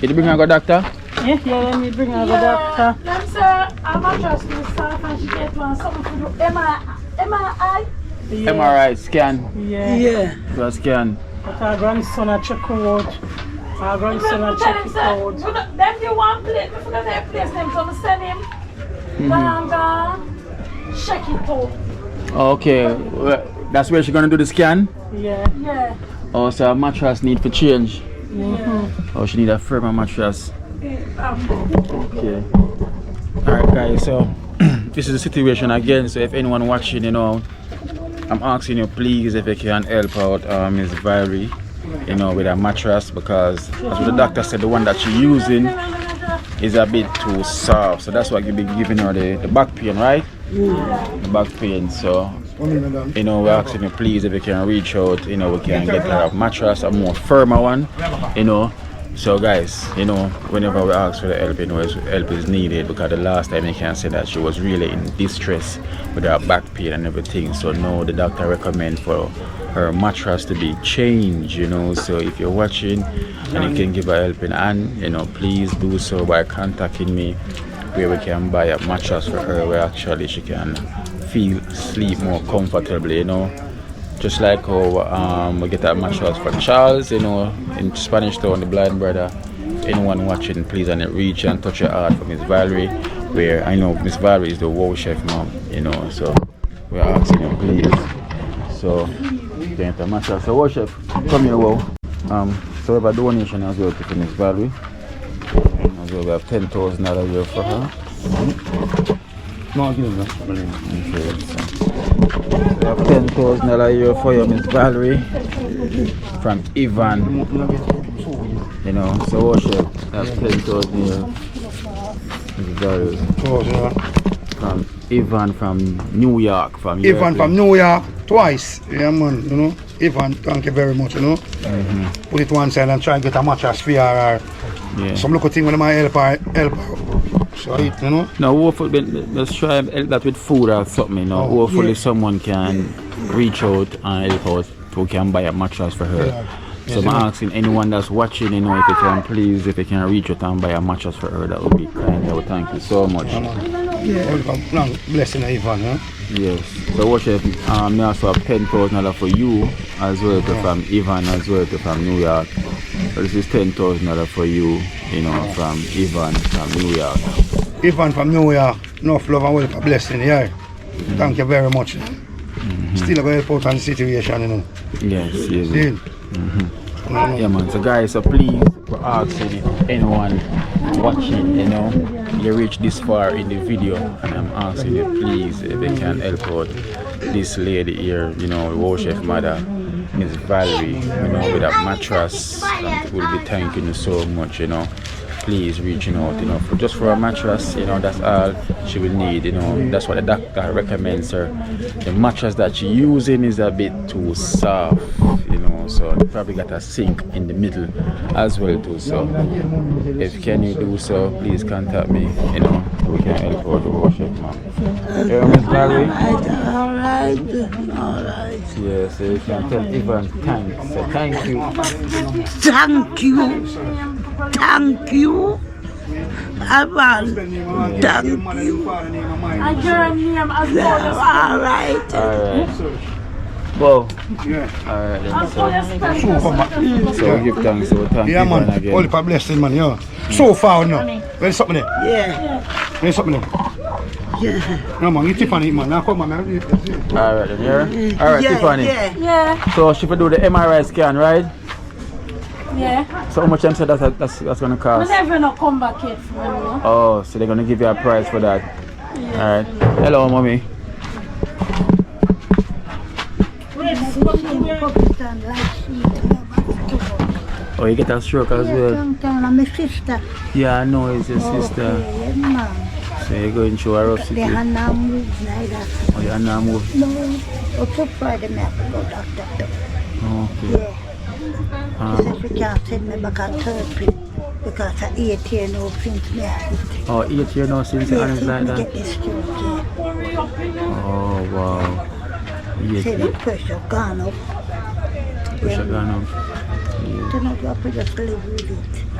did you bring her a doctor? Yeah, let me bring her the doctor. Them say I'm a just Miss Val and she get one something to do MRI. Yeah. MRI scan. Yeah. Do a scan. But our grandson a check out. Our grandson a check it out. Them you want place, we forgot their place name, so I send him. Check it out. Okay, that's where she's gonna do the scan. Yeah. Oh, so a mattress need for change. Oh, she need a firmer mattress. Okay. Alright guys, so this is the situation again. So if anyone watching, you know, I'm asking you please if you can help out Miss Valerie, you know, with a mattress, because as what the doctor said, the one that she's using is a bit too soft. So that's why you've been giving her the back pain, right? The back pain. So you know, we're asking you please if you can reach out, you know, we can get her a mattress, a more firmer one, you know. So guys, you know, whenever we ask for the help, you know, help is needed, because the last time you can say that she was really in distress with her back pain and everything. So now the doctor recommend for her mattress to be changed, you know. So if you're watching and you can give her helping hand, you know, please do so by contacting me, where we can buy a mattress for her where actually she can sleep more comfortably, you know. Just like how we get a mattress for Charles, you know, in Spanish Town, the blind brother. Anyone watching, please and reach and touch your heart for Miss Valerie, where I know Miss Valerie is the wow chef mom, you know, so we're asking you please. So get a mattress. So wow chef, come here, wow. So we have a donation as well to Miss Valerie. As well, we have $10,000 here for her. No, give him that. Okay, so we have $10,000 here for you, Miss Valerie, from Ivan. You know, so what should that's 10,000 here, Miss Valerie. From Ivan from New York. Ivan from New York, twice. Yeah, man, you know. Ivan, thank you very much, you know. Put it one side and try and get a mattress for her. Yeah. Some little thing when I help her. So you know? No, hopefully, let's try and help that with food or something, you know. Hopefully someone can reach out and help out who can buy a mattress for her. Yeah. So I'm asking anyone that's watching, you know, if you can please, if you can reach out and buy a mattress for her, that would be kind. I would thank you so much. Yeah. Long blessing Ivan, huh? Yes. So what chef, me also have $10,000 for you as well from Ivan as well from New York. So this is $10,000 for you, you know, from Ivan from New York. Ivan from New York, enough love and welcome blessing, yeah. Thank you very much. Still a very important situation, you know. Yes, yes. Still. Yeah man, so guys, so please, we're asking anyone watching, you know, you reach this far in the video, and I'm asking you please if they can help out this lady here, you know, the chef mother, Miss Valerie, you know, with a mattress, and we'll be thanking you so much, you know. Please reaching out, you know, just for a mattress, you know, that's all she will need, you know, that's what the doctor recommends her. The mattress that she's using is a bit too soft, you know, so you probably got a sink in the middle as well too. So if can you do so, please contact me, you know, we can help out the worship, man. Yeah, Miss Valerie? Alright. Yes, so you can tell Ivan thanks, so thank you. Thank you. Thank you. Ivan. Thank you. And your name as well. Alright. Alright. Well, alright then. So we give thanks, so thank you man. again. Only for blessing, man, yeah. So far now. Where's something there? Yeah. Where's something there? Yeah. No man, you Tiffany, man. Now come on, man. Alright then, yeah? Alright, Tiffany. Yeah. So she will do the MRI scan, right? Yeah. So how much time said that's gonna cost? I'm never not come back yet for me. Oh, so they're gonna give you a price for that. Alright. Hello, mommy. Oh, you get a stroke as well? I'm my sister. Yeah, I know it's your sister. Yeah, man. So you're going through a rough They situation. have not moved neither. Oh, you are not moved? No. Up to Friday, I have to go doctor. Okay. Yeah. She said she can't send me back at Tearful because I'm 8 years now since me had it. Oh, 8 years now since you had it like Get that? this stroke, yeah. Oh, wow. Yes. Say the pressure gone up. Pressure gone up. Then I have to just live with it.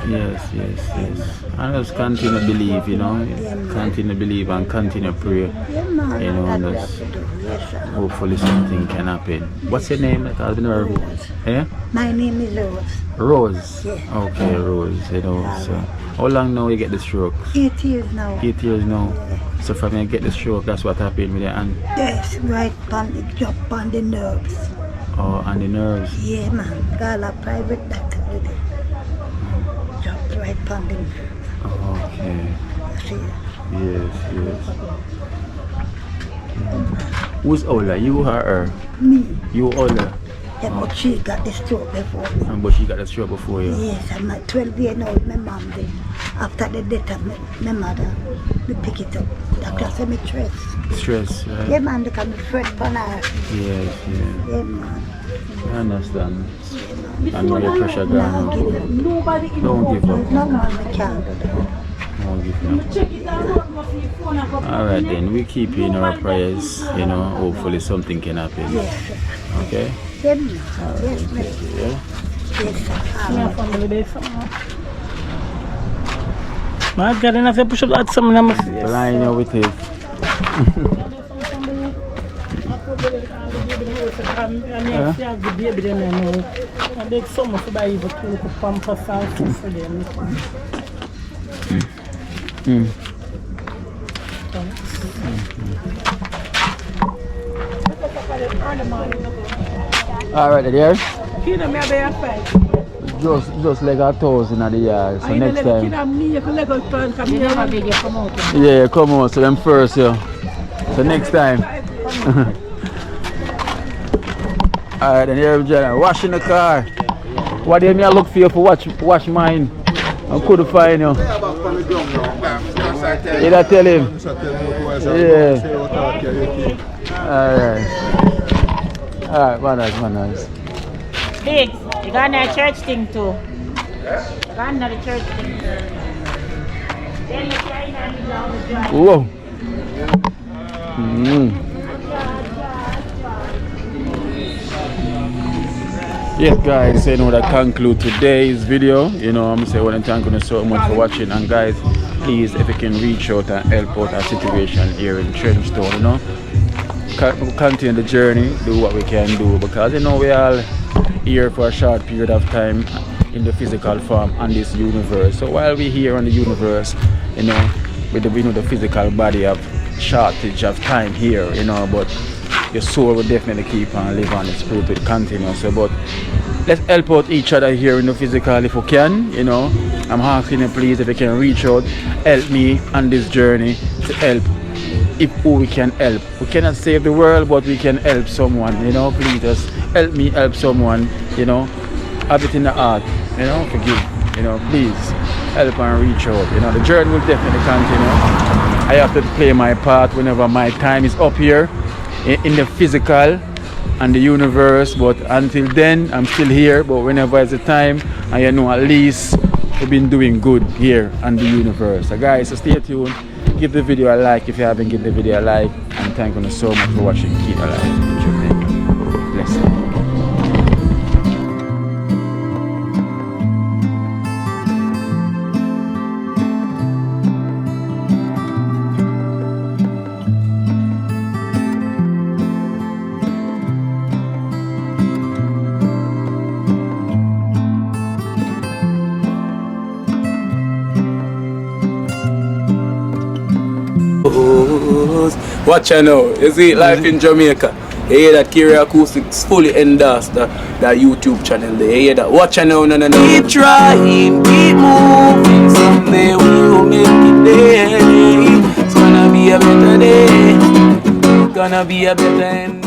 Yes, yes, yes. And just continue to believe, you know. Continue to believe and continue to pray. Yeah, man. You know, That's and what I just have to do. Yes, sir. hopefully something can happen. What's your name? I've never heard. Yeah? My name is Rose. Rose. Yeah. Okay, Rose. You know, so how long now you get the stroke? 8 years now. 8 years now. Yeah. So from you get the stroke, that's what happened with your hand. Yes, right on the job on the nerves. Oh, and the nerves. Yeah, man. Got a private doctor with it. Job right on the nerves. Okay. See? Yes, yes. Who's older, you or her? Me. You older? Yeah, but she got the stroke before me. But she got the stroke before you? Yes, I'm at 12 years old, my mom did. After the death of my mother, we pick it up. Doctor said me stress. Stress, right? Yeah, man, they can be fret for her. Yes, yeah. Yeah, man. I understand. I know your pressure gone up. Nobody Don't give up. No, man, we can't do that. Don't give up. Alright then, we keep you in our prayers, you know, hopefully something can happen. Yes, sir. Okay? Yeah, man. Yes, man. Yeah? Yes, sir. My family there somewhere. My God, I have to push up that something on my face. Line you with it. I have the baby then I know. I beg someone to buy even 2 pampers and food for them. Alright there. You know me a fight. Just like a 1,000 at the yard. So next time. Come out. Yeah, come on, so them first, yeah. So next time. Alright, then here we go. Washing the car. What do you mean I look for you for wash mine? I couldn't find you. Did I tell him? Yeah. Alright. Alright, manners. Big, you got another church thing too. You got another church thing too. Whoa. Yes guys, so you know that conclude today's video. You know, I'm saying I want to thank you so much for watching, and guys, please, if you can reach out and help out our situation here in Trenchtown, you know. Continue the journey, do what we can do, because you know we all here for a short period of time in the physical form on this universe. So while we're here on the universe, you know, with the physical body of shortage of time here, you know, but your soul will definitely keep on living on, the spirit will continue. So but let's help out each other here in the physical if we can, you know. I'm asking you please if you can reach out, help me on this journey to help if who we can help. We cannot save the world, but we can help someone, you know. Please just help me help someone, you know. Have it in the heart, you know, forgive, you know, please help and reach out. You know, the journey will definitely continue. I have to play my part whenever my time is up here in the physical and the universe, but until then I'm still here. But whenever it's the time, and you know, at least we've been doing good here on the universe. So guys, so stay tuned, give the video a like if you haven't given the video a like, and thank you so much for watching Keep Alive in Jamaica. Bless you. Watch out now, you see life in Jamaica. You hear that Kyria Acoustics fully endorsed that YouTube channel there. You hear that? Watch out now, no. Keep trying, keep moving. Someday we will make it there. It's gonna be a better day. It's gonna be a better end.